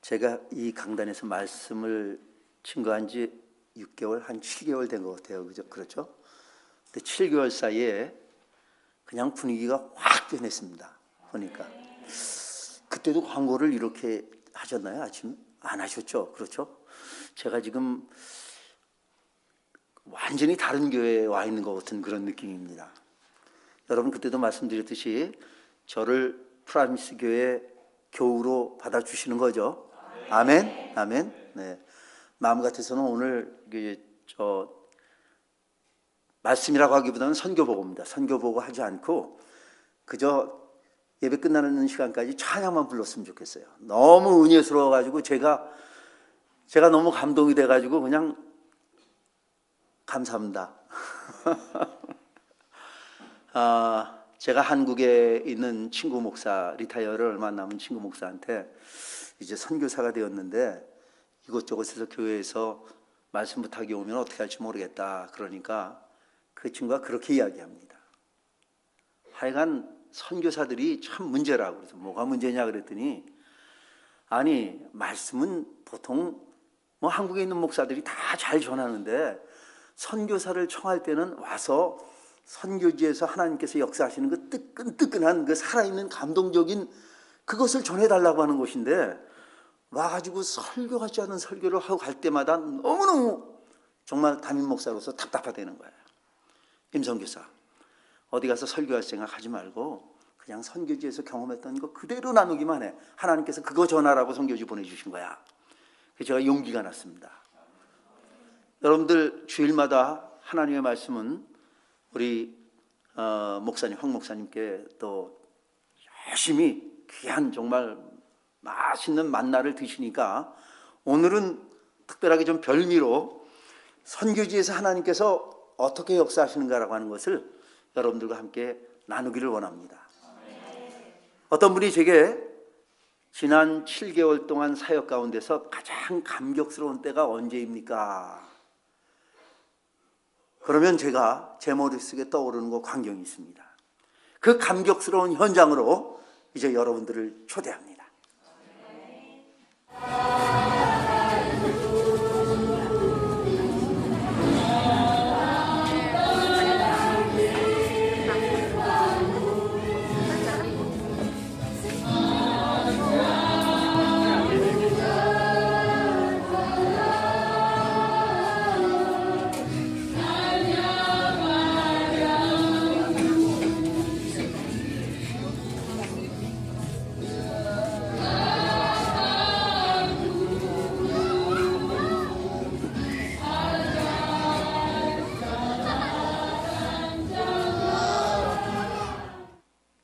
제가 이 강단에서 말씀을 증거한 지 6개월, 한 7개월 된 것 같아요. 그렇죠? 근데 7개월 사이에 그냥 분위기가 확 변했습니다. 보니까. 그때도 광고를 이렇게 하셨나요? 아침? 안 하셨죠? 그렇죠? 제가 지금 완전히 다른 교회에 와 있는 것 같은 그런 느낌입니다. 여러분, 그때도 말씀드렸듯이 저를 프라미스 교회 교우로 받아주시는 거죠. 아멘? 아멘? 네. 마음 같아서는 오늘 말씀이라고 하기보다는 선교보고입니다. 선교보고 하지 않고 그저 예배 끝나는 시간까지 찬양만 불렀으면 좋겠어요. 너무 은혜스러워가지고 제가 너무 감동이 돼가지고 그냥 감사합니다. 제가 한국에 있는 친구 목사, 리타이어를 얼마 안 남은 친구 목사한테 이제 선교사가 되었는데 이곳저곳에서 교회에서 말씀 부탁이 오면 어떻게 할지 모르겠다. 그러니까 그 친구가 그렇게 이야기합니다. 하여간 선교사들이 참 문제라고. 그래서 뭐가 문제냐 그랬더니, 아니 말씀은 보통 뭐 한국에 있는 목사들이 다 잘 전하는데 선교사를 청할 때는 와서 선교지에서 하나님께서 역사하시는 그 뜨끈뜨끈한 그 살아있는 감동적인 그것을 전해달라고 하는 것인데, 와가지고 설교 같지 않은 설교를 하고 갈 때마다 너무너무 정말 담임 목사로서 답답하다는 거예요. 임선교사, 어디 가서 설교할 생각 하지 말고 그냥 선교지에서 경험했던 거 그대로 나누기만 해. 하나님께서 그거 전하라고 선교지 보내주신 거야. 그래서 제가 용기가 났습니다. 여러분들 주일마다 하나님의 말씀은 우리 목사님, 황 목사님께 또 열심히 귀한 정말 맛있는 만나를 드시니까 오늘은 특별하게 좀 별미로 선교지에서 하나님께서 어떻게 역사하시는가라고 하는 것을 여러분들과 함께 나누기를 원합니다. 어떤 분이 제게 지난 7개월 동안 사역 가운데서 가장 감격스러운 때가 언제입니까? 그러면 제가 제 머릿속에 떠오르는 거 광경이 있습니다. 그 감격스러운 현장으로 이제 여러분들을 초대합니다.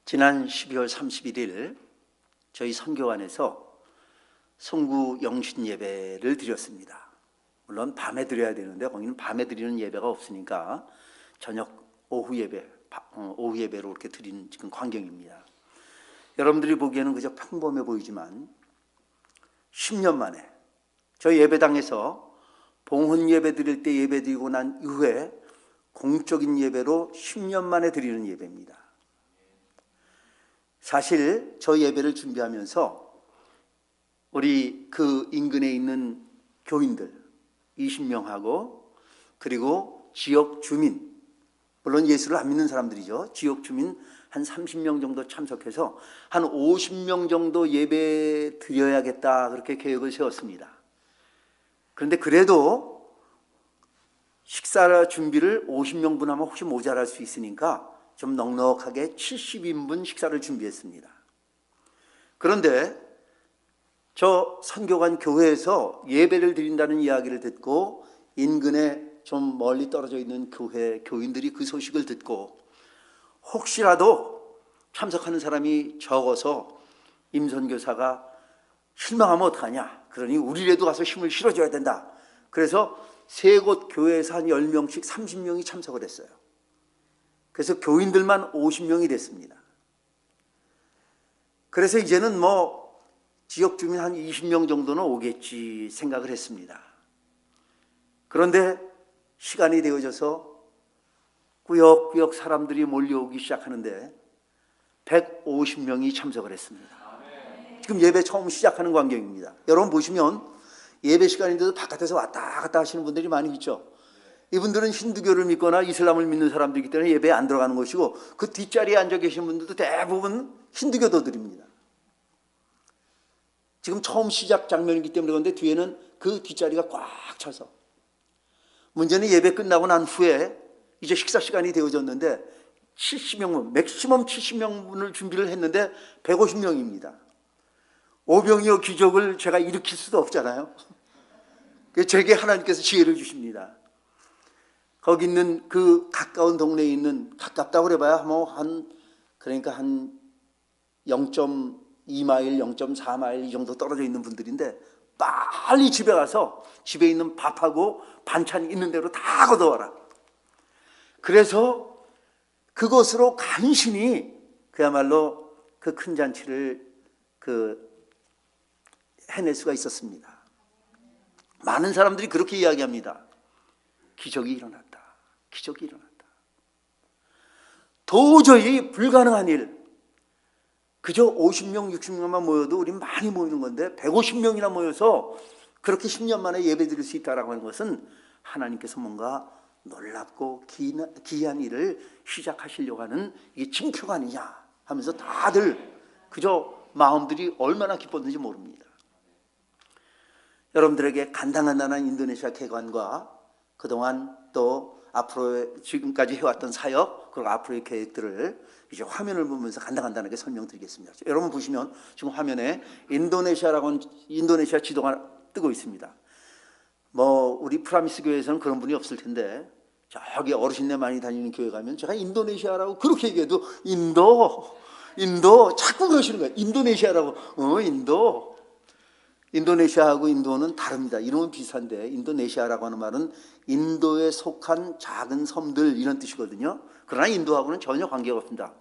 지난 12월 31일 저희 선교관에서 송구 영신 예배를 드렸습니다. 물론 밤에 드려야 되는데 거기는 밤에 드리는 예배가 없으니까 저녁 오후 예배로 이렇게 드리는 지금 광경입니다. 여러분들이 보기에는 그저 평범해 보이지만 10년 만에 저희 예배당에서 봉헌 예배 드릴 때 예배 드리고 난 이후에 공적인 예배로 10년 만에 드리는 예배입니다. 사실 저 예배를 준비하면서 우리 그 인근에 있는 교인들 20명하고 그리고 지역 주민, 물론 예수를 안 믿는 사람들이죠. 지역 주민 한 30명 정도 참석해서 한 50명 정도 예배 드려야겠다 그렇게 계획을 세웠습니다. 그런데 그래도 식사 준비를 50명분 하면 혹시 모자랄 수 있으니까 좀 넉넉하게 70인분 식사를 준비했습니다. 그런데 저 선교관 교회에서 예배를 드린다는 이야기를 듣고 인근에 좀 멀리 떨어져 있는 교회 교인들이 그 소식을 듣고 혹시라도 참석하는 사람이 적어서 임선교사가 실망하면 어떡하냐, 그러니 우리라도 가서 힘을 실어줘야 된다. 그래서 세 곳 교회에서 한 10명씩 30명이 참석을 했어요. 그래서 교인들만 50명이 됐습니다. 그래서 이제는 뭐 지역 주민 한 20명 정도는 오겠지 생각을 했습니다. 그런데 시간이 되어져서 꾸역꾸역 사람들이 몰려오기 시작하는데 150명이 참석을 했습니다. 지금 예배 처음 시작하는 광경입니다. 여러분 보시면 예배 시간인데도 바깥에서 왔다 갔다 하시는 분들이 많이 있죠. 이분들은 힌두교를 믿거나 이슬람을 믿는 사람들이기 때문에 예배에 안 들어가는 것이고, 그 뒷자리에 앉아 계신 분들도 대부분 힌두교도들입니다. 지금 처음 시작 장면이기 때문에 그런데 뒤에는 그 뒷자리가 꽉 차서, 문제는 예배 끝나고 난 후에 이제 식사 시간이 되어졌는데 70명, 맥시멈 70명분을 준비를 했는데 150명입니다. 오병이어 기적을 제가 일으킬 수도 없잖아요. 제게 하나님께서 지혜를 주십니다. 거기 있는 그 가까운 동네에 있는, 가깝다고 그래봐야 그러니까 한 0.2마일, 0.4마일 이 정도 떨어져 있는 분들인데, 빨리 집에 가서 집에 있는 밥하고 반찬 있는 대로 다 걷어와라. 그래서 그것으로 간신히 그야말로 그 큰 잔치를 해낼 수가 있었습니다. 많은 사람들이 그렇게 이야기합니다. 기적이 일어났다. 기적이 일어났다. 도저히 불가능한 일. 그저 50명, 60명만 모여도 우린 많이 모이는 건데 150명이나 모여서 그렇게 10년 만에 예배드릴 수 있다라고 하는 것은 하나님께서 뭔가 놀랍고 기이한 일을 시작하시려고 하는 이게 징표가 아니냐 하면서 다들 그저 마음들이 얼마나 기뻤는지 모릅니다. 여러분들에게 간당간당한 인도네시아 개관과 그동안 또 앞으로 지금까지 해왔던 사역, 그리고 앞으로의 계획들을 이제 화면을 보면서 간단하게 설명드리겠습니다. 여러분 보시면 지금 화면에 인도네시아 지도가 뜨고 있습니다. 우리 프라미스 교회에서는 그런 분이 없을 텐데, 저기 어르신네 많이 다니는 교회 가면 제가 인도네시아라고 그렇게 얘기해도 인도 자꾸 그러시는 거예요. 인도네시아라고. 인도네시아하고 인도는 다릅니다. 이름은 비슷한데 인도네시아라고 하는 말은 인도에 속한 작은 섬들 이런 뜻이거든요. 그러나 인도하고는 전혀 관계가 없습니다.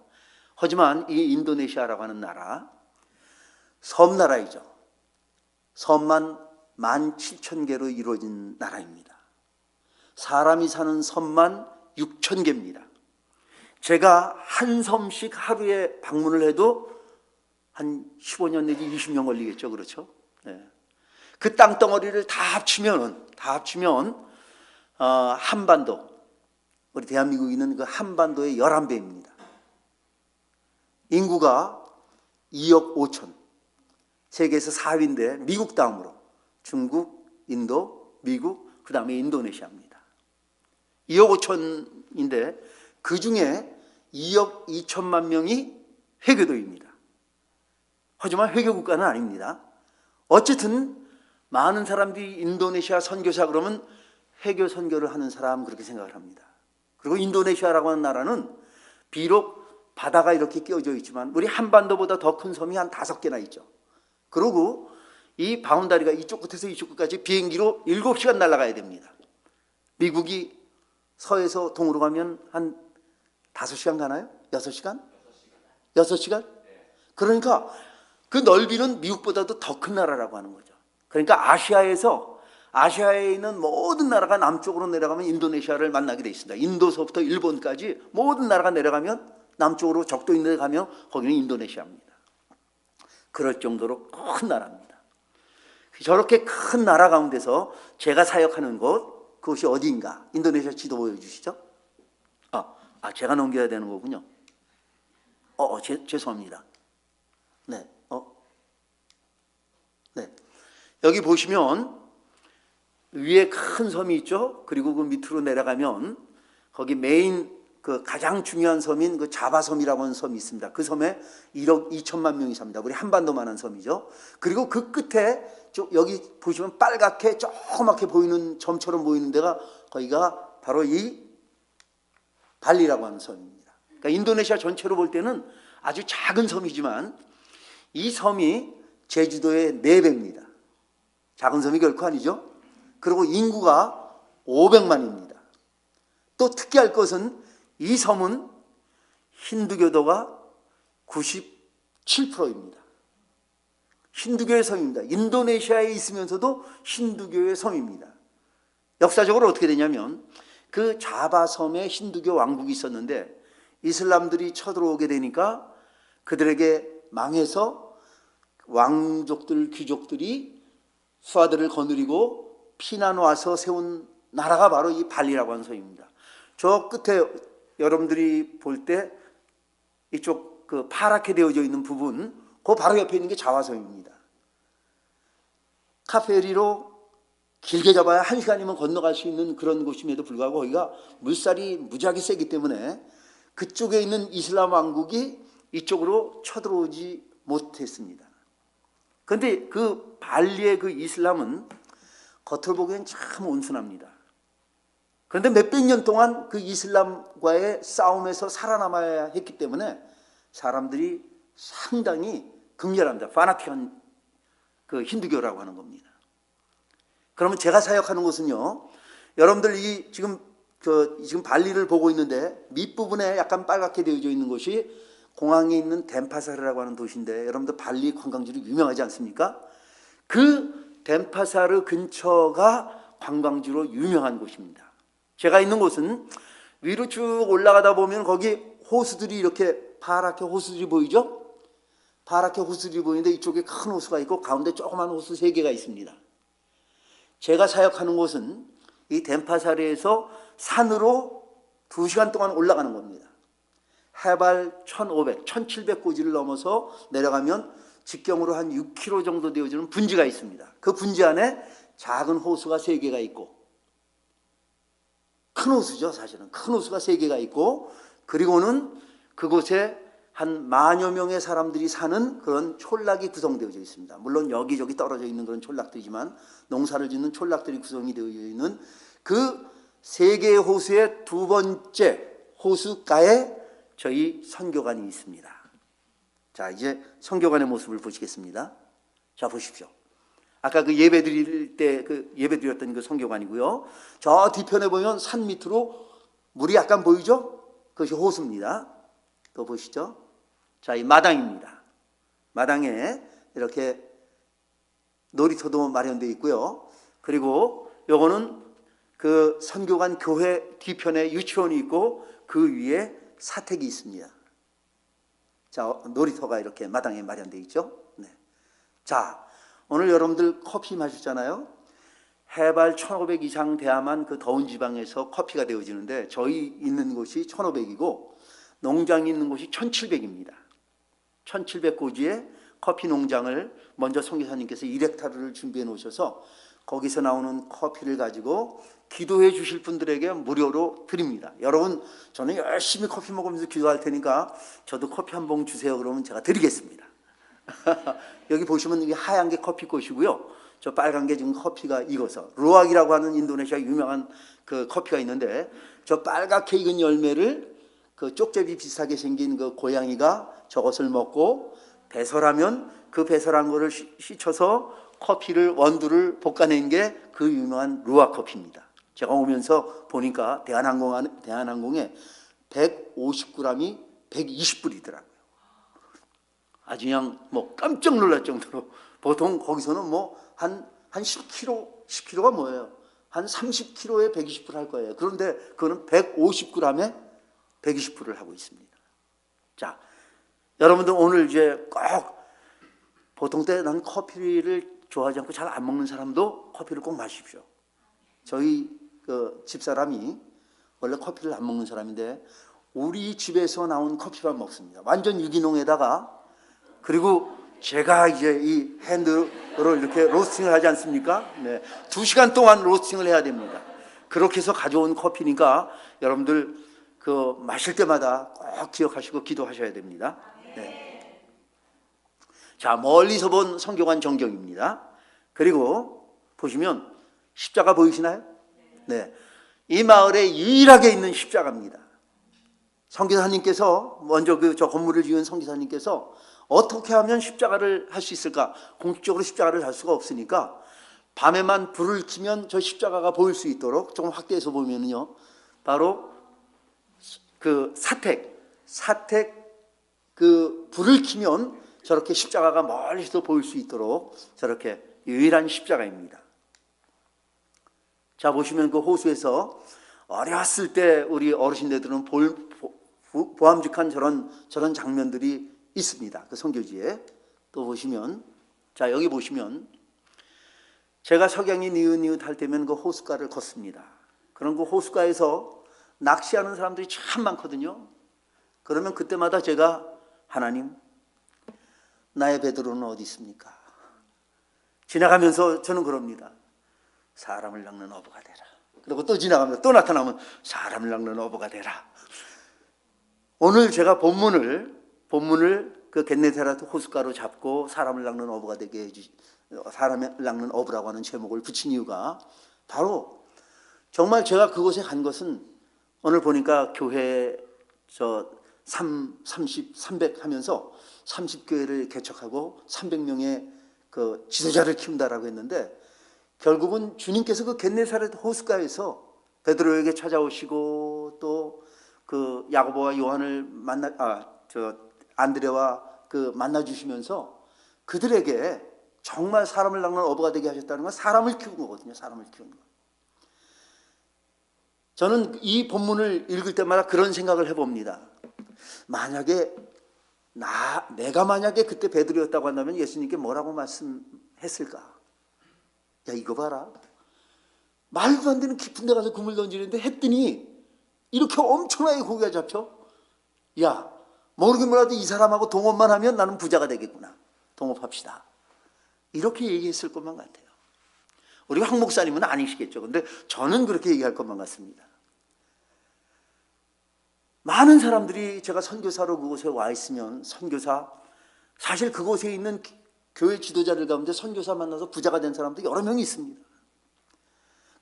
하지만 이 인도네시아라고 하는 나라, 섬나라이죠. 섬만 17,000개로 이루어진 나라입니다. 사람이 사는 섬만 6,000개입니다. 제가 한 섬씩 하루에 방문을 해도 한 15년 내지 20년 걸리겠죠. 그렇죠? 네. 그 땅덩어리를 다 합치면 한반도, 우리 대한민국이 있는 그 한반도의 11배입니다. 인구가 2억 5천, 세계에서 4위인데 미국 다음으로 중국, 인도, 미국, 그 다음에 인도네시아입니다. 2억 5천인데 그 중에 2억 2천만 명이 회교도입니다. 하지만 회교국가는 아닙니다. 어쨌든 많은 사람들이 인도네시아 선교사 그러면 회교 선교를 하는 사람 그렇게 생각을 합니다. 그리고 인도네시아라고 하는 나라는 비록 바다가 이렇게 끼어져 있지만 우리 한반도보다 더 큰 섬이 한 5개나 있죠. 그리고 이 바운다리가 이쪽 끝에서 이쪽 끝까지 비행기로 7시간 날아가야 됩니다. 미국이 서에서 동으로 가면 한 5시간 가나요? 6시간? 6시간? 그러니까 그 넓이는 미국보다도 더 큰 나라라고 하는 거죠. 그러니까 아시아에 있는 모든 나라가 남쪽으로 내려가면 인도네시아를 만나게 돼 있습니다. 인도서부터 일본까지 모든 나라가 내려가면 남쪽으로 적도 있는 데 가면 거기는 인도네시아입니다. 그럴 정도로 큰 나라입니다. 저렇게 큰 나라 가운데서 제가 사역하는 곳, 그것이 어디인가? 인도네시아 지도 보여주시죠. 제가 넘겨야 되는 거군요. 죄송합니다. 네. 여기 보시면 위에 큰 섬이 있죠. 그리고 그 밑으로 내려가면 거기 메인 그 가장 중요한 섬인 그 자바섬이라고 하는 섬이 있습니다. 그 섬에 1억 2천만 명이 삽니다. 우리 한반도만한 섬이죠. 그리고 그 끝에 여기 보시면 빨갛게 조그맣게 보이는 점처럼 보이는 데가 거기가 바로 이 발리라고 하는 섬입니다. 그러니까 인도네시아 전체로 볼 때는 아주 작은 섬이지만 이 섬이 제주도의 4배입니다. 작은 섬이 결코 아니죠. 그리고 인구가 500만입니다. 또 특이할 것은 이 섬은 힌두교도가 97%입니다. 힌두교의 섬입니다. 인도네시아에 있으면서도 힌두교의 섬입니다. 역사적으로 어떻게 되냐면 그 자바섬에 힌두교 왕국이 있었는데 이슬람들이 쳐들어오게 되니까 그들에게 망해서 왕족들, 귀족들이 수하들을 거느리고 피난 와서 세운 나라가 바로 이 발리라고 하는 성입니다. 저 끝에 여러분들이 볼 때 이쪽 그 파랗게 되어져 있는 부분, 그 바로 옆에 있는 게 자화성입니다. 카페리로 길게 잡아야 1시간이면 건너갈 수 있는 그런 곳임에도 불구하고 거기가 물살이 무지하게 세기 때문에 그쪽에 있는 이슬람 왕국이 이쪽으로 쳐들어오지 못했습니다. 그런데 그 발리의 그 이슬람은 겉으로 보기엔 참 온순합니다. 그런데 몇백 년 동안 그 이슬람과의 싸움에서 살아남아야 했기 때문에 사람들이 상당히 극렬합니다. 파나틱한 그 힌두교라고 하는 겁니다. 그러면 제가 사역하는 곳은요, 여러분들 이 지금 발리를 보고 있는데 밑부분에 약간 빨갛게 되어져 있는 곳이 공항에 있는 덴파사르라고 하는 도시인데, 여러분들 발리 관광지로 유명하지 않습니까? 그 덴파사르 근처가 관광지로 유명한 곳입니다. 제가 있는 곳은 위로 쭉 올라가다 보면 거기 호수들이 이렇게 파랗게 호수들이 보이죠? 파랗게 호수들이 보이는데 이쪽에 큰 호수가 있고 가운데 조그만 호수 3개가 있습니다. 제가 사역하는 곳은 이 덴파사르에서 산으로 2시간 동안 올라가는 겁니다. 해발 1500, 1700고지를 넘어서 내려가면 직경으로 한 6km 정도 되어지는 분지가 있습니다. 그 분지 안에 작은 호수가 3개가 있고, 큰 호수죠, 사실은. 큰 호수가 3개가 있고, 그리고는 그곳에 한 10,000여 명의 사람들이 사는 그런 촌락이 구성되어져 있습니다. 물론 여기저기 떨어져 있는 그런 촌락들이지만 농사를 짓는 촌락들이 구성이 되어 있는 그 3개의 호수의 2번째 호수가에 저희 선교관이 있습니다. 자, 이제 선교관의 모습을 보시겠습니다. 자, 보십시오. 아까 그 예배 드릴 때 예배 드렸던 그 선교관이고요. 저 뒤편에 보면 산 밑으로 물이 약간 보이죠? 그것이 호수입니다. 또 보시죠. 자, 이 마당입니다. 마당에 이렇게 놀이터도 마련되어 있고요. 그리고 요거는 그 선교관 교회 뒤편에 유치원이 있고 그 위에 사택이 있습니다. 자, 놀이터가 이렇게 마당에 마련되어 있죠. 네. 자, 오늘 여러분들 커피 마셨잖아요. 해발 1500 이상 돼야만 그 더운 지방에서 커피가 되어지는데 저희 있는 곳이 1500이고 농장이 있는 곳이 1700입니다. 1700고지에 커피 농장을 먼저 선교사님께서 1헥타르를 준비해 놓으셔서 거기서 나오는 커피를 가지고 기도해 주실 분들에게 무료로 드립니다. 여러분, 저는 열심히 커피 먹으면서 기도할 테니까 저도 커피 한 봉 주세요. 그러면 제가 드리겠습니다. 여기 보시면 이게 하얀 게 커피꽃이고요. 저 빨간 게 지금 커피가 익어서 루악이라고 하는 인도네시아 유명한 그 커피가 있는데 저 빨갛게 익은 열매를 그 쪽제비 비슷하게 생긴 그 고양이가 저것을 먹고 배설하면 그 배설한 거를 씻어서 커피를 원두를 볶아낸 게 그 유명한 루악 커피입니다. 제가 오면서 보니까 대한항공에 150g이 120불이더라고요. 아주 그냥 뭐 깜짝 놀랄 정도로 보통 거기서는 뭐 한 10kg가 뭐예요? 한 30kg에 120불 할 거예요. 그런데 그거는 150g에 120불을 하고 있습니다. 자, 여러분들 오늘 이제 꼭 보통 때 난 커피를 좋아하지 않고 잘 안 먹는 사람도 커피를 꼭 마십시오. 저희 그 집사람이 원래 커피를 안 먹는 사람인데 우리 집에서 나온 커피만 먹습니다. 완전 유기농에다가. 그리고 제가 이제 이 핸드로 이렇게 로스팅을 하지 않습니까? 네, 2시간 동안 로스팅을 해야 됩니다. 그렇게 해서 가져온 커피니까 여러분들 그 마실 때마다 꼭 기억하시고 기도하셔야 됩니다. 네. 자, 멀리서 본 성교관 정경입니다. 그리고 보시면 십자가 보이시나요? 네, 이 마을에 유일하게 있는 십자가입니다. 선교사님께서 먼저 저 건물을 지은 선교사님께서 어떻게 하면 십자가를 할 수 있을까? 공식적으로 십자가를 할 수가 없으니까 밤에만 불을 켜면 저 십자가가 보일 수 있도록 조금 확대해서 보면요, 바로 그 사택 그 불을 켜면 저렇게 십자가가 멀리서 보일 수 있도록 저렇게 유일한 십자가입니다. 자, 보시면 그 호수에서 어렸을 때 우리 어르신들은 보암직한 저런 장면들이 있습니다. 그 성교지에. 또 보시면 자, 여기 보시면 제가 석양이 니읒니읒 할 때면 그 호숫가를 걷습니다. 그런 그 호숫가에서 낚시하는 사람들이 참 많거든요. 그러면 그때마다 제가 하나님, 나의 베드로는 어디 있습니까? 지나가면서 저는 그럽니다. 사람을 낚는 어부가 되라. 그리고 또 지나가면서 또 나타나면 사람을 낚는 어부가 되라. 오늘 제가 본문을 그 겟네사렛 호숫가로 잡고 사람을 낚는 어부가 되게 해주시, 사람을 낚는 어부라고 하는 제목을 붙인 이유가 바로 정말 제가 그곳에 간 것은 오늘 보니까 교회 300 하면서 30교회를 개척하고 300명의 그 지도자를 키운다라고 했는데 결국은 주님께서 그 겟네사렛 호숫가에서 베드로에게 찾아오시고 또 그 야고보와 요한을 안드레와 그 만나 주시면서 그들에게 정말 사람을 낚는 어부가 되게 하셨다는 건 사람을 키운 거거든요. 사람을 키운 거. 저는 이 본문을 읽을 때마다 그런 생각을 해봅니다. 만약에 내가 만약에 그때 베드로였다고 한다면 예수님께 뭐라고 말씀했을까? 야, 이거 봐라. 말도 안 되는 깊은 데 가서 그물 던지는데 했더니 이렇게 엄청나게 고기가 잡혀? 야, 모르긴 몰라도 이 사람하고 동업만 하면 나는 부자가 되겠구나. 동업합시다. 이렇게 얘기했을 것만 같아요. 우리 황 목사님은 아니시겠죠. 근데 저는 그렇게 얘기할 것만 같습니다. 많은 사람들이 제가 선교사로 그곳에 와 있으면 사실 그곳에 있는 교회 지도자들 가운데 선교사 만나서 부자가 된 사람도 여러 명이 있습니다.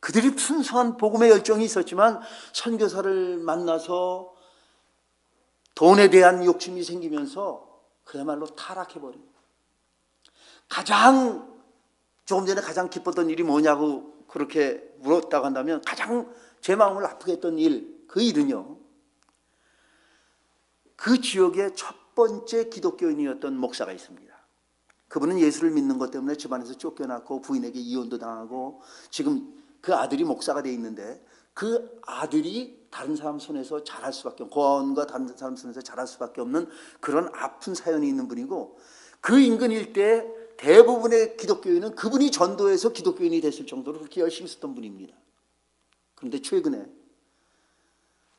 그들이 순수한 복음의 열정이 있었지만 선교사를 만나서 돈에 대한 욕심이 생기면서 그야말로 타락해버립니다. 조금 전에 가장 기뻤던 일이 뭐냐고 그렇게 물었다고 한다면 가장 제 마음을 아프게 했던 일, 그 일은요, 그 지역의 첫 번째 기독교인이었던 목사가 있습니다. 그분은 예수를 믿는 것 때문에 집안에서 쫓겨났고 부인에게 이혼도 당하고 지금 그 아들이 목사가 돼 있는데 그 아들이 다른 사람 손에서 자랄 수밖에 없는, 고아원과 다른 사람 손에서 자랄 수밖에 없는 그런 아픈 사연이 있는 분이고 그 인근 일대 대부분의 기독교인은 그분이 전도해서 기독교인이 됐을 정도로 그렇게 열심히 썼던 분입니다. 그런데 최근에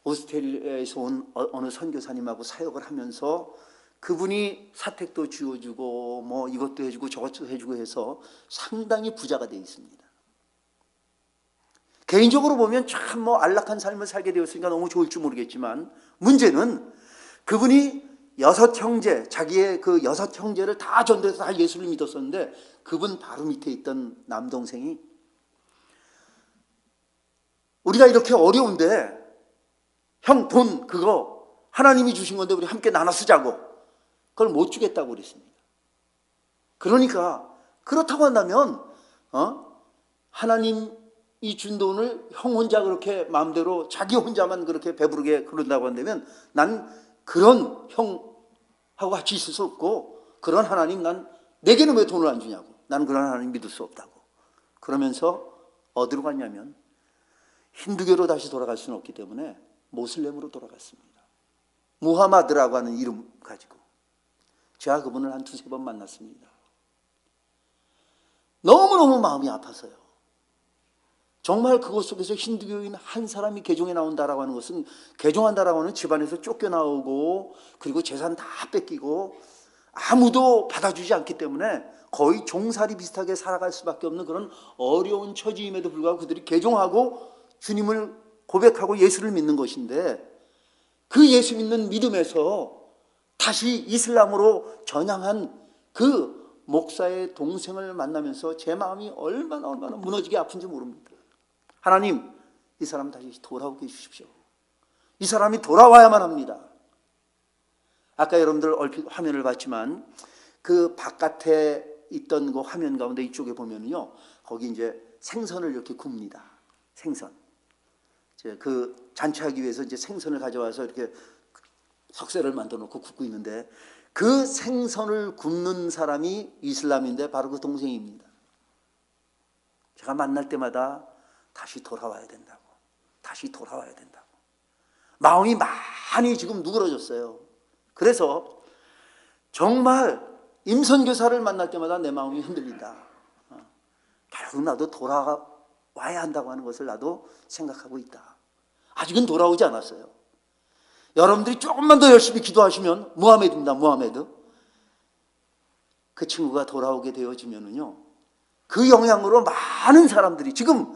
오스트레일리아에서 온 어느 선교사님하고 사역을 하면서 그분이 사택도 지어주고 뭐 이것도 해주고 저것도 해주고 해서 상당히 부자가 되어 있습니다. 개인적으로 보면 참 안락한 삶을 살게 되었으니까 너무 좋을지 모르겠지만 문제는 그분이 자기의 그 6형제를 다 전도해서 다 예수를 믿었었는데 그분 바로 밑에 있던 남동생이 우리가 이렇게 어려운데 형 돈 그거 하나님이 주신 건데 우리 함께 나눠 쓰자고 그걸 못 주겠다고 그랬습니다. 그러니까 그렇다고 한다면 하나님이 준 돈을 형 혼자 그렇게 마음대로 자기 혼자만 그렇게 배부르게 그런다고 한다면 난 그런 형하고 같이 있을 수 없고 그런 하나님 내게는 왜 돈을 안 주냐고 나는 그런 하나님 믿을 수 없다고 그러면서 어디로 갔냐면 힌두교로 다시 돌아갈 수는 없기 때문에 모슬렘으로 돌아갔습니다. 무하마드라고 하는 이름 가지고 제가 그분을 한 2-3번 만났습니다. 너무너무 마음이 아파서요. 정말 그곳 속에서 힌두교인 한 사람이 개종에 나온다라고 하는 것은 개종한다라고 하는 집안에서 쫓겨나오고 그리고 재산 다 뺏기고 아무도 받아주지 않기 때문에 거의 종살이 비슷하게 살아갈 수밖에 없는 그런 어려운 처지임에도 불구하고 그들이 개종하고 주님을 고백하고 예수를 믿는 것인데 그 예수 믿는 믿음에서 다시 이슬람으로 전향한 그 목사의 동생을 만나면서 제 마음이 얼마나 무너지게 아픈지 모릅니다. 하나님, 이 사람 다시 돌아오게 해주십시오. 이 사람이 돌아와야만 합니다. 아까 여러분들 얼핏 화면을 봤지만 그 바깥에 있던 그 화면 가운데 이쪽에 보면요, 거기 이제 생선을 이렇게 굽니다. 생선. 그 잔치하기 위해서 이제 생선을 가져와서 이렇게 석쇠를 만들어 놓고 굽고 있는데 그 생선을 굽는 사람이 이슬람인데 바로 그 동생입니다. 제가 만날 때마다 다시 돌아와야 된다고. 다시 돌아와야 된다고. 마음이 많이 지금 누그러졌어요. 그래서 정말 임 선교사를 만날 때마다 내 마음이 흔들린다. 결국 나도 돌아와야 한다고 하는 것을 나도 생각하고 있다. 아직은 돌아오지 않았어요. 여러분들이 조금만 더 열심히 기도하시면 무하메드입니다. 무하메드. 그 친구가 돌아오게 되어지면은요, 그 영향으로 많은 사람들이 지금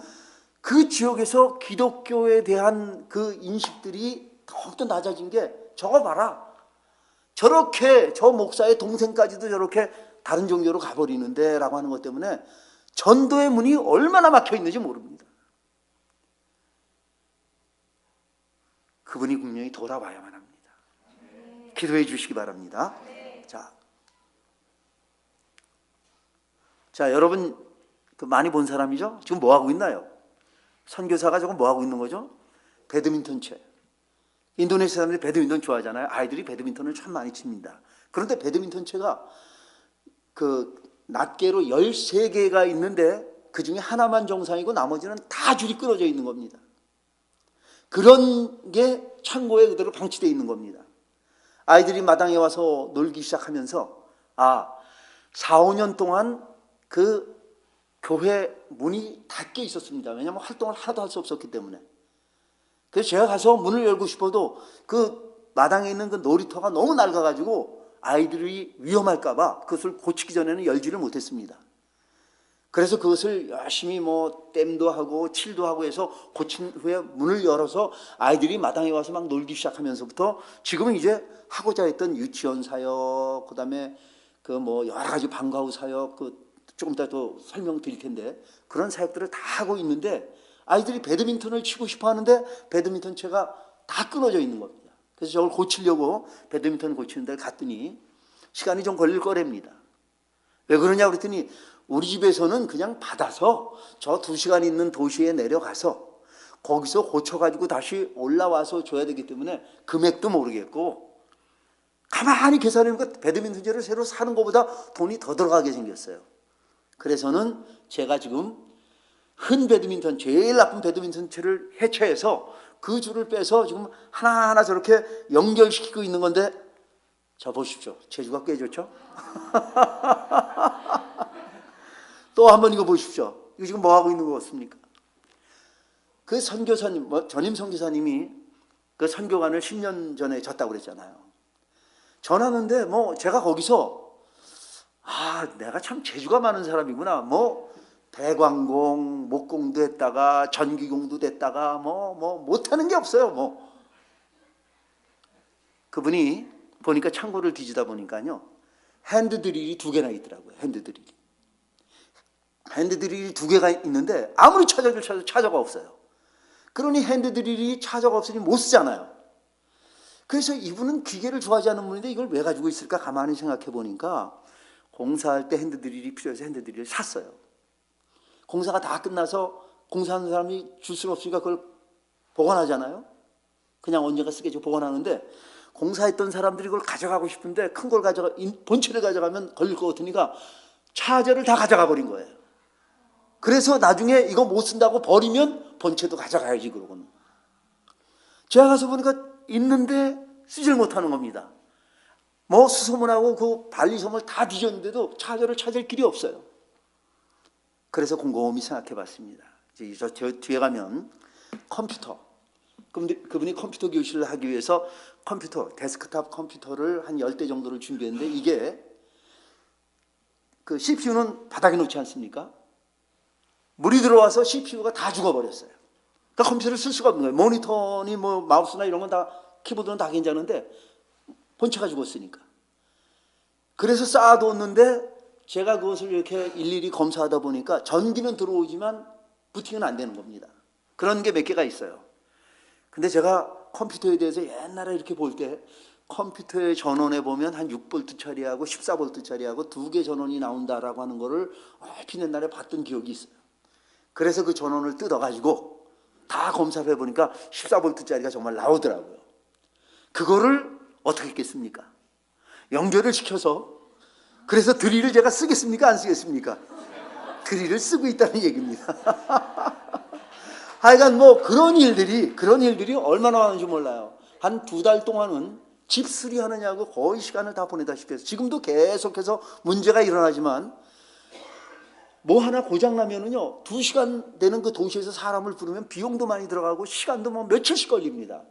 그 지역에서 기독교에 대한 그 인식들이 더욱더 낮아진 게, 저거 봐라, 저렇게 저 목사의 동생까지도 저렇게 다른 종교로 가버리는데 라고 하는 것 때문에 전도의 문이 얼마나 막혀 있는지 모릅니다. 그분이 분명히 돌아와야만 합니다. 기도해 주시기 바랍니다. 자, 여러분 많이 본 사람이죠? 지금 뭐 하고 있나요? 선교사가 저거 뭐 하고 있는 거죠? 배드민턴 채. 인도네시아 사람들이 배드민턴 좋아하잖아요. 아이들이 배드민턴을 참 많이 칩니다. 그런데 배드민턴 채가 그 낱개로 13개가 있는데 그 중에 하나만 정상이고 나머지는 다 줄이 끊어져 있는 겁니다. 그런 게 창고에 그대로 방치되어 있는 겁니다. 아이들이 마당에 와서 놀기 시작하면서 4, 5년 동안 그 교회 문이 닫혀 있었습니다. 왜냐하면 활동을 하나도 할 수 없었기 때문에. 그래서 제가 가서 문을 열고 싶어도 그 마당에 있는 그 놀이터가 너무 낡아가지고 아이들이 위험할까봐 그것을 고치기 전에는 열지를 못했습니다. 그래서 그것을 열심히 뭐 땜도 하고 칠도 하고 해서 고친 후에 문을 열어서 아이들이 마당에 와서 막 놀기 시작하면서부터 지금은 이제 하고자 했던 유치원 사역, 그다음에 그 뭐 여러 가지 방과 후 사역, 그 조금 이따 또 설명드릴 텐데 그런 사역들을 다 하고 있는데 아이들이 배드민턴을 치고 싶어 하는데 배드민턴 채가 다 끊어져 있는 겁니다. 그래서 저걸 고치려고 배드민턴 고치는 데를 갔더니 시간이 좀 걸릴 거랍니다. 왜 그러냐 그랬더니 우리 집에서는 그냥 받아서 저 2시간 있는 도시에 내려가서 거기서 고쳐가지고 다시 올라와서 줘야 되기 때문에 금액도 모르겠고, 가만히 계산해보니까 배드민턴채를 새로 사는 것보다 돈이 더 들어가게 생겼어요. 그래서는 제가 지금 흔 배드민턴, 제일 나쁜 배드민턴채를 해체해서 그 줄을 빼서 지금 하나하나 저렇게 연결시키고 있는 건데, 자 보십시오. 재주가 꽤 좋죠? 또 한번 이거 보십시오. 이거 지금 뭐 하고 있는 것 같습니까? 그 선교사님, 전임 선교사님이 그 선교관을 10년 전에 졌다고 그랬잖아요. 전하는데 제가 거기서 내가 참 재주가 많은 사람이구나. 대관공, 목공도 했다가 전기공도 됐다가 못하는 게 없어요. 그분이 보니까 창고를 뒤지다 보니까요, 핸드드릴이 2개나 있더라고요. 핸드드릴이 2개가 있는데 아무리 찾아도 찾아가 없어요. 그러니 핸드드릴이 찾아가 없으니 못 쓰잖아요. 그래서 이분은 기계를 좋아하지 않는 분인데 이걸 왜 가지고 있을까 가만히 생각해 보니까 공사할 때 핸드드릴이 필요해서 핸드드릴을 샀어요. 공사가 다 끝나서 공사하는 사람이 줄 수는 없으니까 그걸 보관하잖아요. 그냥 언젠가 쓰겠죠. 보관하는데 공사했던 사람들이 그걸 가져가고 싶은데 큰 걸 본체를 가져가면 걸릴 것 같으니까 차저를 다 가져가 버린 거예요. 그래서 나중에 이거 못 쓴다고 버리면 본체도 가져가야지 그러고는. 제가 가서 보니까 있는데 쓰질 못하는 겁니다. 수소문하고 그 반리섬을 다 뒤졌는데도 차저를 찾을 길이 없어요. 그래서 곰곰이 생각해 봤습니다. 이제 저 뒤에 가면 컴퓨터. 그분이 컴퓨터 교실을 하기 위해서 데스크탑 컴퓨터를 한 10대 정도를 준비했는데 이게 그 CPU는 바닥에 놓지 않습니까? 물이 들어와서 CPU가 다 죽어버렸어요. 그러니까 컴퓨터를 쓸 수가 없는 거예요. 모니터니 마우스나 이런 건 다, 키보드는 다 괜찮은데 본체가 죽었으니까. 그래서 쌓아뒀는데 제가 그것을 이렇게 일일이 검사하다 보니까 전기는 들어오지만 부팅은 안 되는 겁니다. 그런 게 몇 개가 있어요. 근데 제가 컴퓨터에 대해서 옛날에 이렇게 볼 때 컴퓨터의 전원에 보면 한 6V짜리하고 14V짜리하고 2개 전원이 나온다라고 하는 거를 얼핏 옛날에 봤던 기억이 있어요. 그래서 그 전원을 뜯어가지고 다 검사를 해보니까 14V짜리가 정말 나오더라고요. 그거를 어떻게 했겠습니까? 연결을 시켜서, 그래서 드릴을 제가 쓰겠습니까? 안 쓰겠습니까? 드릴을 쓰고 있다는 얘기입니다. 하여간 그런 일들이 얼마나 많은지 몰라요. 한 2달 동안은 집 수리하느냐고 거의 시간을 다 보내다시피 해서 지금도 계속해서 문제가 일어나지만 뭐 하나 고장나면은요 2시간 되는 그 도시에서 사람을 부르면 비용도 많이 들어가고 시간도 뭐 며칠씩 걸립니다.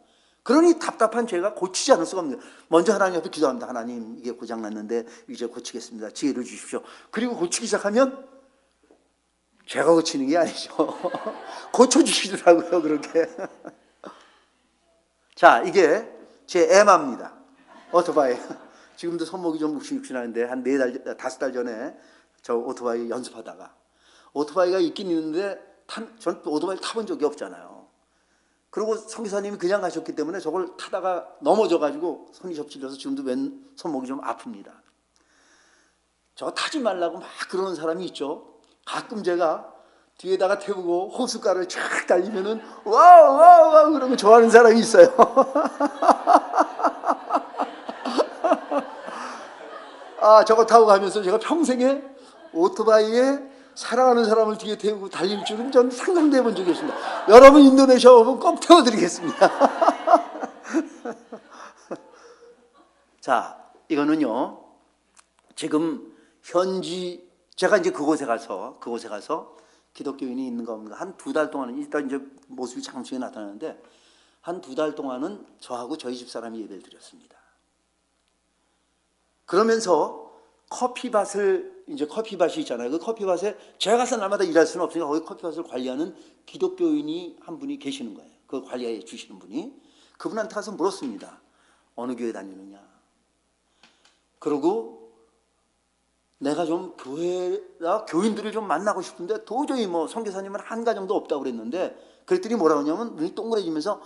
그러니 답답한 제가 고치지 않을 수가 없는 거예요. 먼저 하나님 앞에 기도합니다. 하나님 이게 고장났는데 이제 고치겠습니다. 지혜를 주십시오. 그리고 고치기 시작하면 제가 고치는 게 아니죠. 고쳐주시더라고요 그렇게. 자, 이게 제 에마입니다. 오토바이. 지금도 손목이 좀 욱신욱신하는데 한 4달, 5달 전에 저 오토바이 연습하다가 오토바이가 있긴 있는데 전 오토바이 타본 적이 없잖아요. 그리고 선교사님이 그냥 가셨기 때문에 저걸 타다가 넘어져가지고 손이 접질려서 지금도 왼 손목이 좀 아픕니다. 저거 타지 말라고 막 그러는 사람이 있죠. 가끔 제가 뒤에다가 태우고 호숫가를 쫙 달리면은 와우 와우 와우 그러고 좋아하는 사람이 있어요. 아, 저거 타고 가면서 제가 평생에 오토바이에 사랑하는 사람을 뒤에 태우고 달릴 줄은 전 상상도 해본 적이 없습니다. 여러분 인도네시아 오면 꼭 태워드리겠습니다. 자, 이거는요 지금 현지 제가 이제 그곳에 가서 기독교인이 있는 가운데 한 2달 동안은 일단 이제 모습이 잠시 나타나는데 한 2달 동안은 저하고 저희 집사람이 예배를 드렸습니다. 그러면서 커피밭이 있잖아요. 그 커피밭에 제가 가서 날마다 일할 수는 없으니까 거기 커피밭을 관리하는 기독교인이 한 분이 계시는 거예요. 그 관리해 주시는 분이. 그분한테 가서 물었습니다. 어느 교회 다니느냐. 그러고 내가 좀 교회나 교인들을 좀 만나고 싶은데 도저히 뭐 선교사님은 한 가정도 없다고 그랬는데 그랬더니 뭐라고 하냐면 눈이 동그래지면서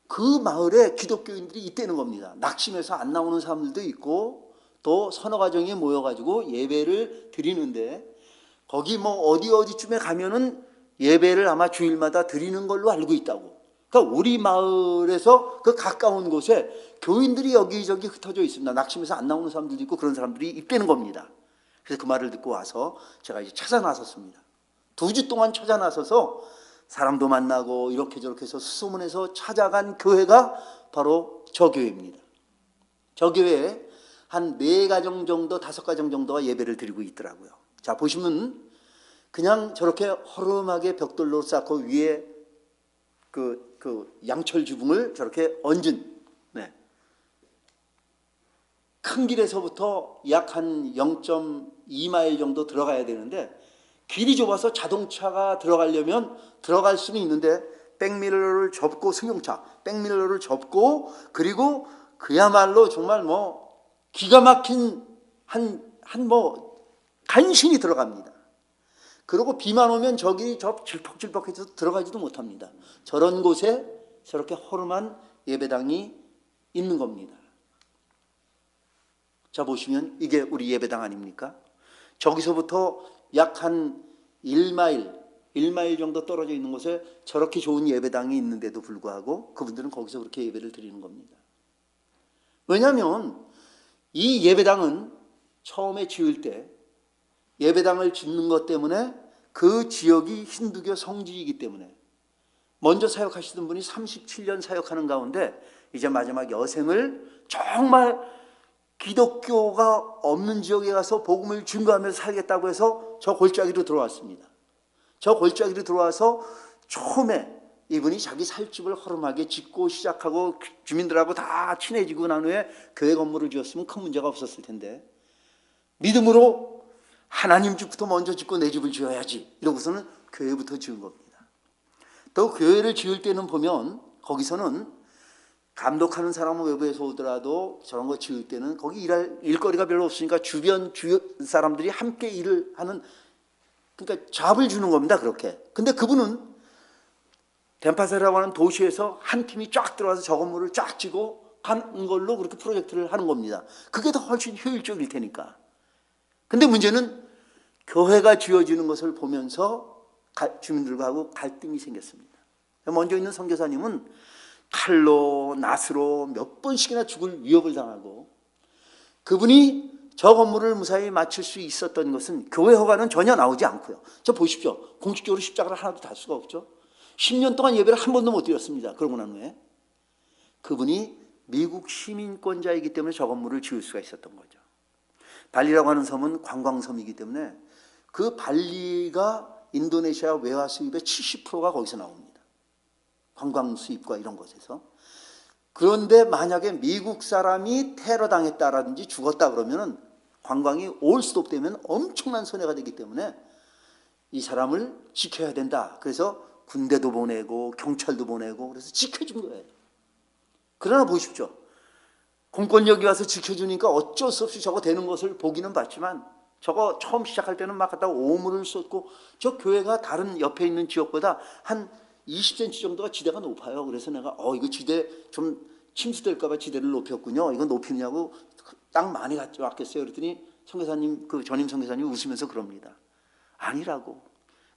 그 마을에 기독교인들이 있다는 겁니다. 낙심해서 안 나오는 사람들도 있고 또 서너 가정이 모여가지고 예배를 드리는데 거기 뭐 어디쯤에 가면은 예배를 아마 주일마다 드리는 걸로 알고 있다고. 그러니까 우리 마을에서 그 가까운 곳에 교인들이 여기저기 흩어져 있습니다. 낙심해서 안 나오는 사람들도 있고 그런 사람들이 있다는 겁니다. 그래서 그 말을 듣고 와서 제가 이제 찾아 나섰습니다. 2주 동안 찾아 나서서 사람도 만나고 이렇게 저렇게 해서 수소문해서 찾아간 교회가 바로 저 교회입니다. 저 교회에 한 4가정 정도, 5가정 정도가 예배를 드리고 있더라고요. 자, 보시면 그냥 저렇게 허름하게 벽돌로 쌓고 위에 그 양철 지붕을 저렇게 얹은 큰 길에서부터 약 한 0.2마일 정도 들어가야 되는데 길이 좁아서 자동차가 들어가려면 들어갈 수는 있는데 백밀러를 접고 승용차 백밀러를 접고 그리고 그야말로 정말 뭐 기가 막힌 뭐 간신히 들어갑니다. 그리고 비만 오면 저기 질퍽질퍽해서 들어가지도 못합니다. 저런 곳에 저렇게 허름한 예배당이 있는 겁니다. 자, 보시면 이게 우리 예배당 아닙니까? 저기서부터 약 한 1마일 정도 떨어져 있는 곳에 저렇게 좋은 예배당이 있는데도 불구하고 그분들은 거기서 그렇게 예배를 드리는 겁니다. 왜냐하면 이 예배당은 처음에 지을 때 예배당을 짓는 것 때문에 그 지역이 힌두교 성지이기 때문에 먼저 사역하시던 분이 37년 사역하는 가운데 이제 마지막 여생을 정말 기독교가 없는 지역에 가서 복음을 증거하면서 살겠다고 해서 저 골짜기로 들어왔습니다. 저 골짜기로 들어와서 처음에 이분이 자기 살집을 허름하게 짓고 시작하고 주민들하고 다 친해지고 난 후에 교회 건물을 지었으면 큰 문제가 없었을 텐데 믿음으로 하나님 집부터 먼저 짓고 내 집을 지어야지 이러고서는 교회부터 지은 겁니다. 또 교회를 지을 때는 보면 거기서는 감독하는 사람은 외부에서 오더라도 저런 거 지을 때는 거기 일할 일거리가 별로 없으니까 주변 사람들이 함께 일을 하는 그러니까 잡을 주는 겁니다. 그렇게. 근데 그분은 덴파세라고 하는 도시에서 한 팀이 쫙 들어와서 저 건물을 쫙 지고 간 걸로 그렇게 프로젝트를 하는 겁니다. 그게 더 훨씬 효율적일 테니까. 근데 문제는 교회가 지어지는 것을 보면서 주민들과 하고 갈등이 생겼습니다. 먼저 있는 선교사님은 칼로 낫으로 몇 번씩이나 죽을 위협을 당하고 그분이 저 건물을 무사히 마칠 수 있었던 것은 교회 허가는 전혀 나오지 않고요. 저 보십시오. 공식적으로 십자가를 하나도 달 수가 없죠. 10년 동안 예배를 한 번도 못 드렸습니다. 그러고 난 후에 그분이 미국 시민권자이기 때문에 저 건물을 지을 수가 있었던 거죠. 발리라고 하는 섬은 관광섬이기 때문에 그 발리가 인도네시아 외화 수입의 70%가 거기서 나옵니다. 관광 수입과 이런 것에서. 그런데 만약에 미국 사람이 테러 당했다라든지 죽었다 그러면은 관광이 올 수도 없다면 엄청난 손해가 되기 때문에 이 사람을 지켜야 된다. 그래서 군대도 보내고 경찰도 보내고 그래서 지켜준 거예요. 그러나 보십시오. 공권력이 와서 지켜주니까 어쩔 수 없이 저거 되는 것을 보기는 봤지만 저거 처음 시작할 때는 막 갖다가 오물을 쏟고 저 교회가 다른 옆에 있는 지역보다 한 20cm 정도가 지대가 높아요. 그래서 내가 이거 지대 좀 침수될까 봐 지대를 높였군요. 이거 높이냐고 땅 많이 가져왔겠어요. 그랬더니 선교사님, 그 전임 선교사님 웃으면서 그럽니다. 아니라고.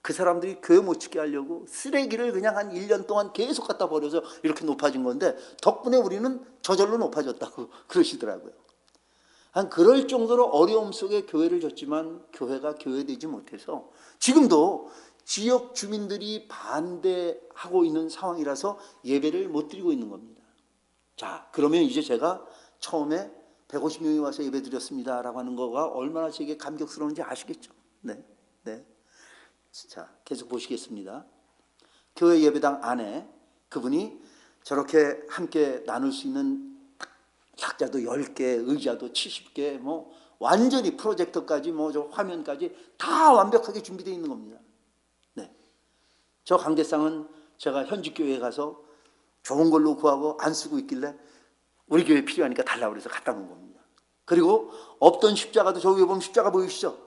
그 사람들이 교회 못 짓게 하려고 쓰레기를 그냥 한 1년 동안 계속 갖다 버려서 이렇게 높아진 건데 덕분에 우리는 저절로 높아졌다고 그러시더라고요. 한 그럴 정도로 어려움 속에 교회를 졌지만 교회가 교회되지 못해서 지금도 지역 주민들이 반대하고 있는 상황이라서 예배를 못 드리고 있는 겁니다. 자, 그러면 이제 제가 처음에 150명이 와서 예배 드렸습니다라고 하는 거가 얼마나 제게 감격스러운지 아시겠죠? 네. 자, 계속 보시겠습니다. 교회 예배당 안에 그분이 저렇게 함께 나눌 수 있는 탁자도 10개, 의자도 70개, 뭐 완전히 프로젝터까지 저 화면까지 다 완벽하게 준비되어 있는 겁니다. 네. 저 강대상은 제가 현직 교회에 가서 좋은 걸로 구하고 안 쓰고 있길래 우리 교회 필요하니까 달라고 그래서 갖다 놓은 겁니다. 그리고 없던 십자가도 저 위에 보면 십자가 보이시죠?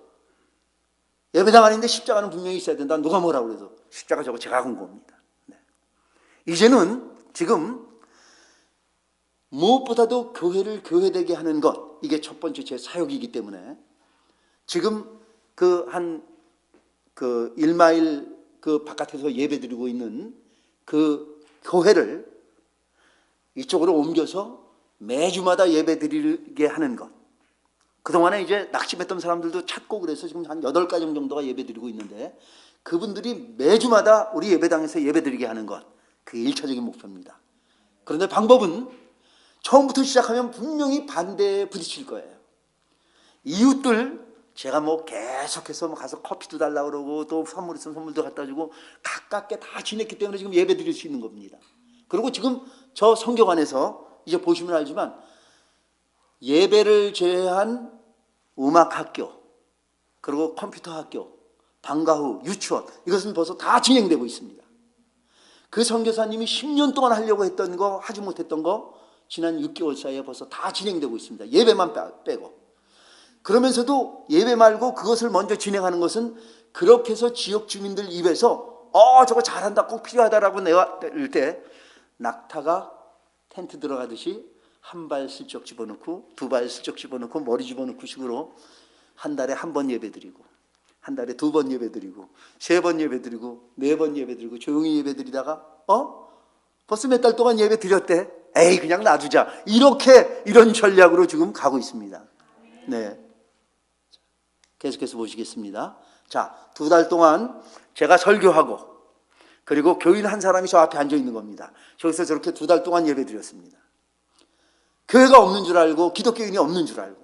예배당 안인데 십자가는 분명히 있어야 된다. 누가 뭐라고 그래서 십자가 저거 제가 한 겁니다. 네. 이제는 지금 무엇보다도 교회를 교회되게 하는 것, 이게 첫 번째 제 사역이기 때문에 지금 그 1마일 그 바깥에서 예배드리고 있는 그 교회를 이쪽으로 옮겨서 매주마다 예배드리게 하는 것. 그동안에 이제 낙심했던 사람들도 찾고 그래서 지금 한 8가정 정도가 예배드리고 있는데 그분들이 매주마다 우리 예배당에서 예배드리게 하는 것, 그게 1차적인 목표입니다. 그런데 방법은 처음부터 시작하면 분명히 반대에 부딪힐 거예요. 이웃들 제가 계속해서 가서 커피도 달라고 그러고 또 선물 있으면 선물도 갖다 주고 가깝게 다 지냈기 때문에 지금 예배 드릴 수 있는 겁니다. 그리고 지금 저 성경안에서 이제 보시면 알지만 예배를 제외한 음악학교, 그리고 컴퓨터 학교, 방과 후, 유치원, 이것은 벌써 다 진행되고 있습니다. 그 선교사님이 10년 동안 하려고 했던 거, 하지 못했던 거 지난 6개월 사이에 벌써 다 진행되고 있습니다. 예배만 빼고. 그러면서도 예배 말고 그것을 먼저 진행하는 것은 그렇게 해서 지역 주민들 입에서 저거 잘한다, 꼭 필요하다라고 내릴 때 낙타가 텐트 들어가듯이 한 발 슬쩍 집어넣고 두 발 슬쩍 집어넣고 머리 집어넣고 식으로 한 달에 한 번 예배드리고 한 달에 2번 예배드리고 3번 예배드리고 4번 예배드리고 조용히 예배드리다가 벌써 몇 달 동안 예배드렸대. 에이 그냥 놔두자. 이런 전략으로 지금 가고 있습니다. 네. 계속해서 보시겠습니다. 자, 2달 동안 제가 설교하고 그리고 교인 한 사람이 저 앞에 앉아 있는 겁니다. 저기서 저렇게 2달 동안 예배드렸습니다. 교회가 없는 줄 알고 기독교인이 없는 줄 알고.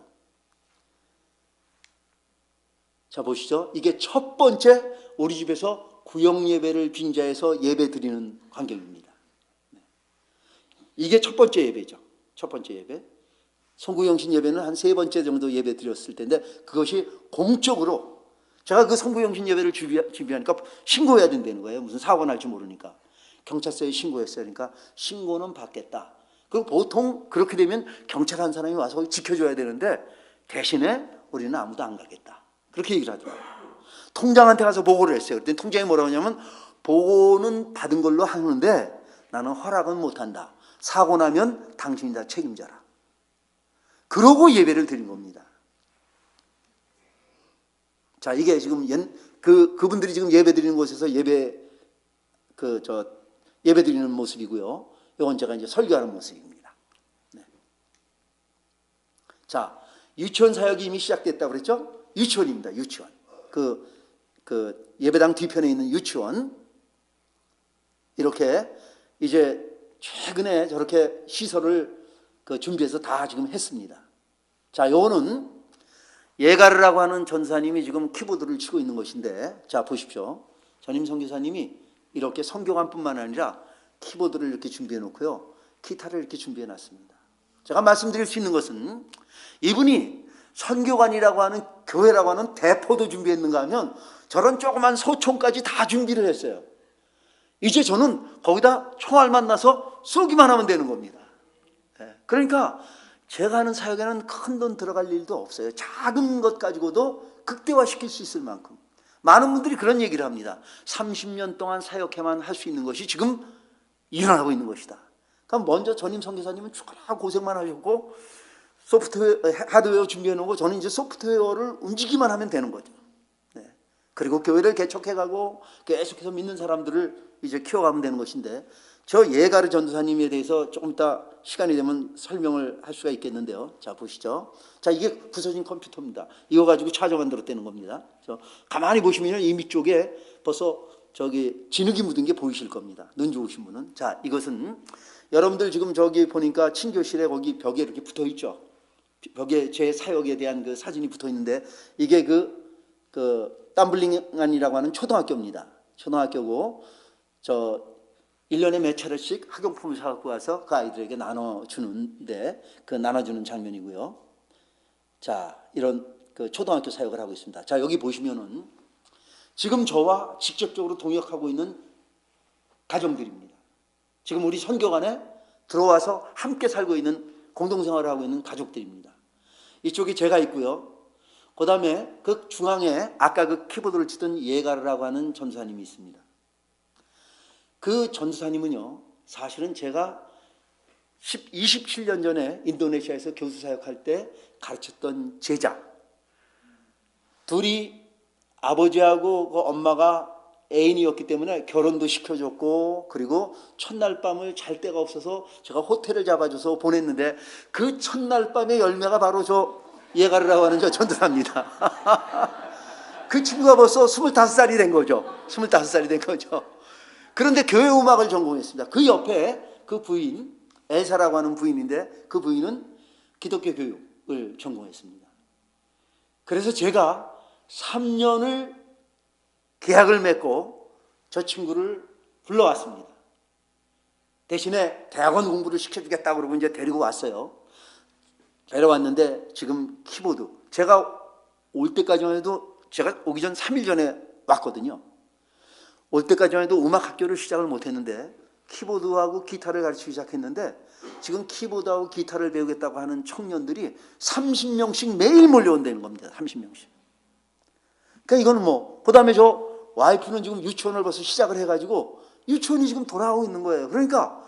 자 보시죠. 이게 첫 번째 우리 집에서 구역 예배를 빙자해서 예배 드리는 광경입니다. 이게 첫 번째 예배죠. 첫 번째 예배. 성구영신 예배는 한 3번째 정도 예배 드렸을 텐데 그것이 공적으로 제가 그 성구영신 예배를 준비하니까 신고해야 된다는 거예요. 무슨 사고가 날지 모르니까. 경찰서에 신고했어야 하니까 신고는 받겠다. 그리고 보통 그렇게 되면 경찰 한 사람이 와서 지켜줘야 되는데 대신에 우리는 아무도 안 가겠다. 그렇게 얘기를 하더라고요. 통장한테 가서 보고를 했어요. 그랬더니 통장이 뭐라고 하냐면 보고는 받은 걸로 하는데 나는 허락은 못한다. 사고 나면 당신이 다 책임져라. 그러고 예배를 드린 겁니다. 자, 이게 지금 그분들이 지금 예배 드리는 곳에서 예배 드리는 모습이고요. 이건 제가 이제 설교하는 모습입니다. 네. 자, 유치원 사역이 이미 시작됐다고 그랬죠? 유치원입니다. 유치원. 그 예배당 뒤편에 있는 유치원. 이렇게 이제 최근에 저렇게 시설을 그 준비해서 다 지금 했습니다. 자, 요거는 예가르라고 하는 전사님이 지금 키보드를 치고 있는 것인데, 자 보십시오. 전임 선교사님이 이렇게 성경안뿐만 아니라 키보드를 이렇게 준비해 놓고요, 기타를 이렇게 준비해 놨습니다. 제가 말씀드릴 수 있는 것은 이분이 선교관이라고 하는 교회라고 하는 대포도 준비했는가 하면 저런 조그만 소총까지 다 준비를 했어요. 이제 저는 거기다 총알만 나서 쏘기만 하면 되는 겁니다. 그러니까 제가 하는 사역에는 큰 돈 들어갈 일도 없어요. 작은 것 가지고도 극대화시킬 수 있을 만큼. 많은 분들이 그런 얘기를 합니다. 30년 동안 사역해만 할 수 있는 것이 지금 일어나고 있는 것이다. 그럼 먼저 전임 선교사님은 죽어라 고생만 하셨고 소프트웨어, 하드웨어 준비해 놓고 저는 이제 소프트웨어를 움직이기만 하면 되는 거죠. 네. 그리고 교회를 개척해가고 계속해서 믿는 사람들을 이제 키워가면 되는 것인데, 저 예가르 전도사님에 대해서 조금 이따 시간이 되면 설명을 할 수가 있겠는데요. 자 보시죠. 자, 이게 부서진 컴퓨터입니다. 이거 가지고 차저 만들었다는 겁니다. 가만히 보시면 이 밑쪽에 벌써 저기 진흙이 묻은 게 보이실 겁니다. 눈 좋으신 분은. 자, 이것은 여러분들 지금 저기 보니까 친교실에 거기 벽에 이렇게 붙어 있죠. 벽에 제 사역에 대한 그 사진이 붙어 있는데, 이게 그 땀블링안이라고 하는 초등학교입니다. 초등학교고, 저 1년에 몇 차례씩 학용품을 사갖고 와서 그 아이들에게 나눠주는데, 그 나눠주는 장면이고요. 자, 이런 그 초등학교 사역을 하고 있습니다. 자, 여기 보시면은 지금 저와 직접적으로 동역하고 있는 가정들입니다. 지금 우리 선교관에 들어와서 함께 살고 있는, 공동생활을 하고 있는 가족들입니다. 이쪽에 제가 있고요. 그 다음에 그 중앙에 아까 그 키보드를 치던 예가르라고 하는 전사님이 있습니다. 그 전사님은요, 사실은 제가 27년 전에 인도네시아에서 교수 사역할 때 가르쳤던 제자. 둘이 아버지하고 그 엄마가 애인이었기 때문에 결혼도 시켜줬고, 그리고 첫날 밤을 잘 데가 없어서 제가 호텔을 잡아줘서 보냈는데, 그 첫날 밤의 열매가 바로 저 예가르라고 하는 저 전도사입니다. 그 친구가 벌써 25살이 된 거죠. 25살이 된 거죠. 그런데 교회 음악을 전공했습니다. 그 옆에 그 부인, 엘사라고 하는 부인인데, 그 부인은 기독교 교육을 전공했습니다. 그래서 제가 3년을 계약을 맺고 저 친구를 불러왔습니다. 대신에 대학원 공부를 시켜주겠다고 그러고 이제 데리고 왔어요. 데려왔는데 지금 키보드, 제가 올 때까지만 해도, 제가 오기 전 3일 전에 왔거든요. 올 때까지만 해도 음악 학교를 시작을 못했는데 키보드하고 기타를 가르치기 시작했는데, 지금 키보드하고 기타를 배우겠다고 하는 청년들이 30명씩 매일 몰려온다는 겁니다. 30명씩. 그러니까 이거는 뭐, 그 다음에 저 와이프는 지금 유치원을 벌써 시작을 해가지고 유치원이 지금 돌아가고 있는 거예요. 그러니까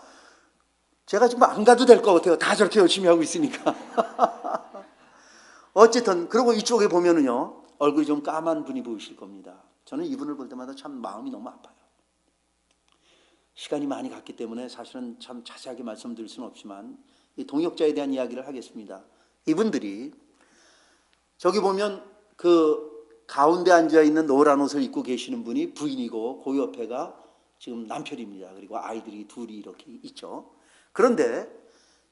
제가 지금 안 가도 될 것 같아요. 다 저렇게 열심히 하고 있으니까. 어쨌든, 그리고 이쪽에 보면은요, 얼굴이 좀 까만 분이 보이실 겁니다. 저는 이분을 볼 때마다 참 마음이 너무 아파요. 시간이 많이 갔기 때문에 사실은 참 자세하게 말씀드릴 수는 없지만 이 동역자에 대한 이야기를 하겠습니다. 이분들이 저기 보면 그 가운데 앉아있는 노란 옷을 입고 계시는 분이 부인이고, 그 옆에가 지금 남편입니다. 그리고 아이들이 둘이 이렇게 있죠. 그런데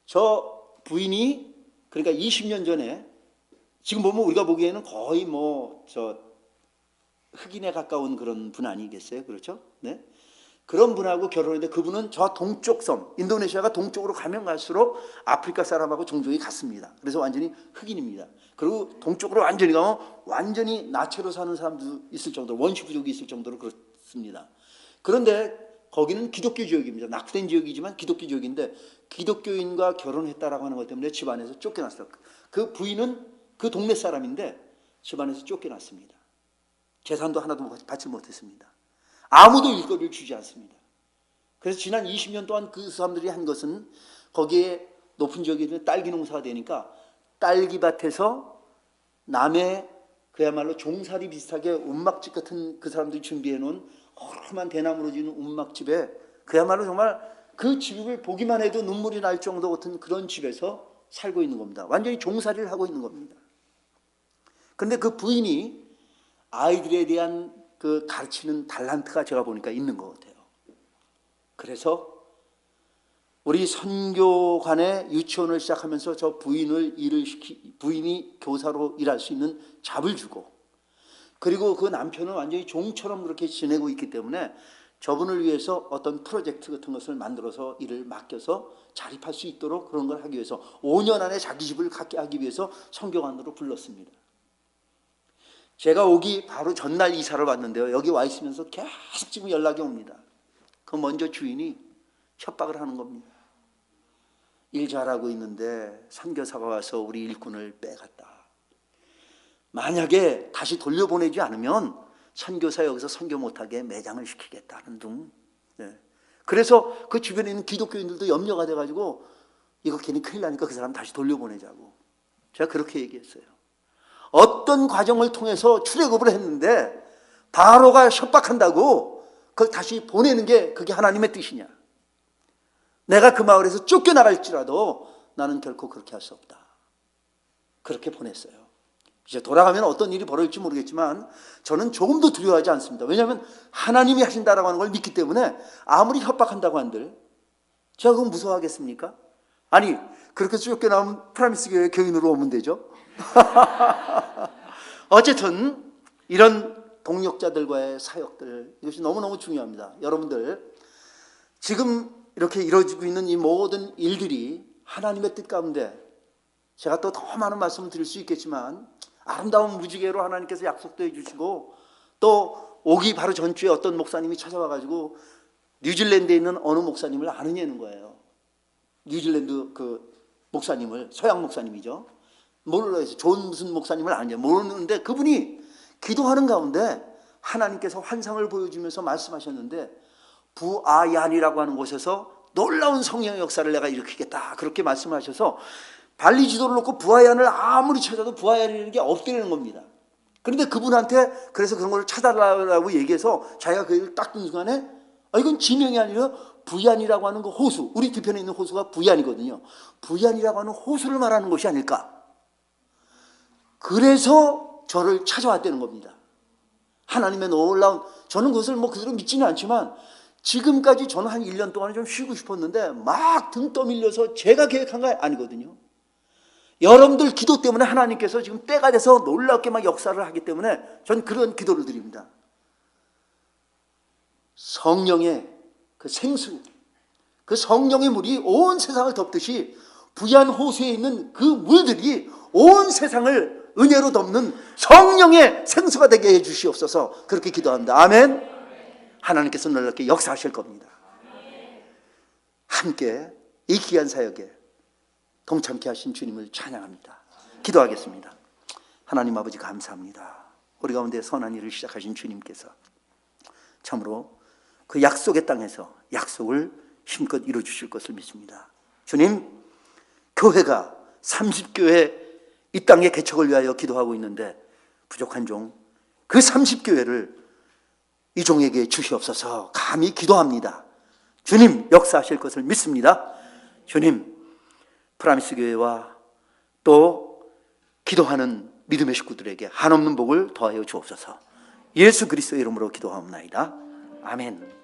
저 부인이, 그러니까 20년 전에, 지금 보면 우리가 보기에는 거의 뭐 저 흑인에 가까운 그런 분 아니겠어요? 그렇죠? 네. 그런 분하고 결혼했는데, 그분은 저 동쪽 섬, 인도네시아가 동쪽으로 가면 갈수록 아프리카 사람하고 종족이 같습니다. 그래서 완전히 흑인입니다. 그리고 동쪽으로 완전히 가면 완전히 나체로 사는 사람도 있을 정도로, 원시 부족이 있을 정도로 그렇습니다. 그런데 거기는 기독교 지역입니다. 낙후된 지역이지만 기독교 지역인데, 기독교인과 결혼했다라고 하는 것 때문에 집안에서 쫓겨났어요. 그 부인은 그 동네 사람인데 집안에서 쫓겨났습니다. 재산도 하나도 받지 못했습니다. 아무도 일거리를 주지 않습니다. 그래서 지난 20년 동안 그 사람들이 한 것은, 거기에 높은 지역에 딸기 농사가 되니까 딸기밭에서 남의 그야말로 종살이 비슷하게 움막집 같은, 그 사람들이 준비해 놓은 허름한 대나무로 지은 움막집에, 그야말로 정말 그 집을 보기만 해도 눈물이 날 정도 같은 그런 집에서 살고 있는 겁니다. 완전히 종살이를 하고 있는 겁니다. 그런데 그 부인이 아이들에 대한 그 가르치는 달란트가 제가 보니까 있는 것 같아요. 그래서 우리 선교관의 유치원을 시작하면서 저 부인이 교사로 일할 수 있는 잡을 주고, 그리고 그 남편은 완전히 종처럼 그렇게 지내고 있기 때문에 저분을 위해서 어떤 프로젝트 같은 것을 만들어서 일을 맡겨서 자립할 수 있도록 그런 걸 하기 위해서 5년 안에 자기 집을 갖게 하기 위해서 선교관으로 불렀습니다. 제가 오기 바로 전날 이사를 왔는데요, 여기 와 있으면서 계속 지금 연락이 옵니다. 그 먼저 주인이 협박을 하는 겁니다. 일 잘하고 있는데 선교사가 와서 우리 일꾼을 빼갔다. 만약에 다시 돌려보내지 않으면 선교사 여기서 선교 못하게 매장을 시키겠다는 등. 네. 그래서 그 주변에 있는 기독교인들도 염려가 돼가지고 이거 괜히 큰일 나니까 그 사람 다시 돌려보내자고. 제가 그렇게 얘기했어요. 어떤 과정을 통해서 출애굽을 했는데 바로가 협박한다고 그걸 다시 보내는 게 그게 하나님의 뜻이냐. 내가 그 마을에서 쫓겨나갈지라도 나는 결코 그렇게 할 수 없다. 그렇게 보냈어요. 이제 돌아가면 어떤 일이 벌어질지 모르겠지만 저는 조금도 두려워하지 않습니다. 왜냐하면 하나님이 하신다라고 하는 걸 믿기 때문에 아무리 협박한다고 한들 제가 그건 무서워하겠습니까? 아니, 그렇게 쫓겨나면 프라미스 교회 교인으로 오면 되죠. 어쨌든 이런 동력자들과의 사역들, 이것이 너무너무 중요합니다. 여러분들, 지금 이렇게 이루어지고 있는 이 모든 일들이 하나님의 뜻 가운데, 제가 또 더 많은 말씀을 드릴 수 있겠지만 아름다운 무지개로 하나님께서 약속도 해주시고, 또 오기 바로 전주에 어떤 목사님이 찾아와가지고 뉴질랜드에 있는 어느 목사님을 아느냐는 거예요. 뉴질랜드 그 목사님을, 서양 목사님이죠. 몰라요. 좋은 무슨 목사님을 아느냐 모르는데 그분이 기도하는 가운데 하나님께서 환상을 보여주면서 말씀하셨는데, 부아얀이라고 하는 곳에서 놀라운 성령의 역사를 내가 일으키겠다, 그렇게 말씀하셔서 발리 지도를 놓고 부아얀을 아무리 찾아도 부아얀이라는 게 없다는 겁니다. 그런데 그분한테 그래서 그런 걸 찾아달라고 얘기해서 자기가 그 일을 딱 든 순간에 이건 지명이 아니라 부얀이라고 하는 그 호수, 우리 뒤편에 있는 호수가 부얀이거든요. 부얀이라고 하는 호수를 말하는 것이 아닐까. 그래서 저를 찾아왔다는 겁니다. 하나님의 놀라운, 저는 그것을 뭐 그대로 믿지는 않지만 지금까지 저는 한 1년 동안 좀 쉬고 싶었는데 막 등 떠밀려서 제가 계획한 거 아니거든요. 여러분들 기도 때문에 하나님께서 지금 때가 돼서 놀랍게 막 역사를 하기 때문에 전 그런 기도를 드립니다. 성령의 그 생수, 그 성령의 물이 온 세상을 덮듯이 부얀 호수에 있는 그 물들이 온 세상을 은혜로 덮는 성령의 생수가 되게 해 주시옵소서. 그렇게 기도합니다. 아멘. 하나님께서 놀랍게 역사하실 겁니다. 함께 이 귀한 사역에 동참케 하신 주님을 찬양합니다. 기도하겠습니다. 하나님 아버지 감사합니다. 우리 가운데 선한 일을 시작하신 주님께서 참으로 그 약속의 땅에서 약속을 힘껏 이루어 주실 것을 믿습니다. 주님, 교회가 30교회 이 땅의 개척을 위하여 기도하고 있는데 부족한 종, 그 30교회를 이 종에게 주시옵소서. 감히 기도합니다. 주님, 역사하실 것을 믿습니다. 주님, 프라미스 교회와 또 기도하는 믿음의 식구들에게 한없는 복을 더하여 주옵소서. 예수 그리스도의 이름으로 기도하옵나이다. 아멘.